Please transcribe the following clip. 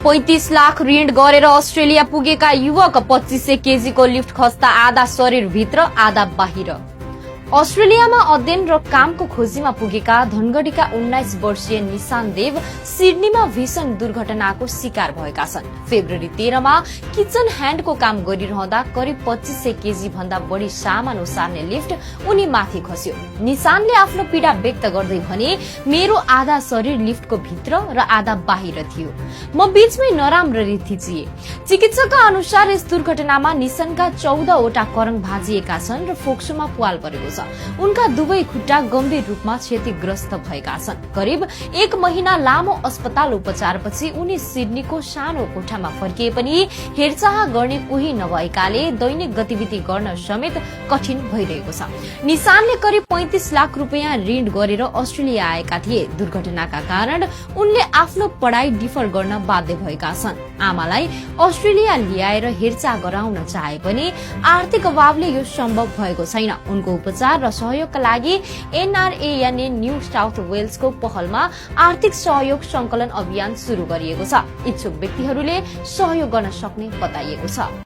35 लाख ऋण गरेर अस्ट्रेलिया पुगेका युवक 2500 केजीको लिफ्ट खस्दा आधा शरीरभित्र आधा बाहिर। अस्ट्रेलियामा अध्ययन र कामको खोजीमा पुगेका धनगढ़ीका 19 वर्षीय निशान देव सिडनीमा भीषण दुर्घटनाको शिकार भएका छन्। फेब्रुअरी 13 मा किचन ह्याण्डको काम गरिरहँदा करिब 2500 केजी भन्दा बढ़ी सामान ओसार्ने लिफ्ट उनी माथि खस्यो। निशानले आफ्नो पीड़ा व्यक्त गर्दै भने, मेरो आधा शरीर लिफ्टको भित्र र आधा बाहिर थियो। म बीचमै नराम्ररी थिचिए। चिकित्सकका अनुसार यस दुर्घटनामा निशानका 14 वटा करङ भाँजिएका छन् र फोक्सोमा पुवाल परेको छ। उनका दुवै खुट्टा गम्भीर रूपमा क्षतिग्रस्त भएका छन्। करिब 1 महिना लामो अस्पताल उपचारपछि उनी सिडनीको सानो कोठामा फर्किए पनि हेरचाह गर्ने कोही नभएकाले दैनिक गतिविधि गर्न समेत कठिन भइरहेको छ। निशानले करिब 35 लाख रुपियाँ ऋण गरेर अस्ट्रेलिया आएका थिए। दुर्घटनाका कारण उनले आफ्नो पढाइ डिफर गर्न बाध्य भएका छन्। आमालाई अस्ट्रेलिया ल्याएर हेरचाह गराउन चाहे पनि आर्थिक अभावले यो सम्भव भएको छैन। उनको उपचार र सहयोगका लागि एनआरए यानि न्यू साउथ वेल्सको पहलमा आर्थिक सहयोग संकलन अभियान शुरू गरिएको छ। इच्छुक व्यक्तिहरूले सहयोग गर्न सक्ने बताइएको छ।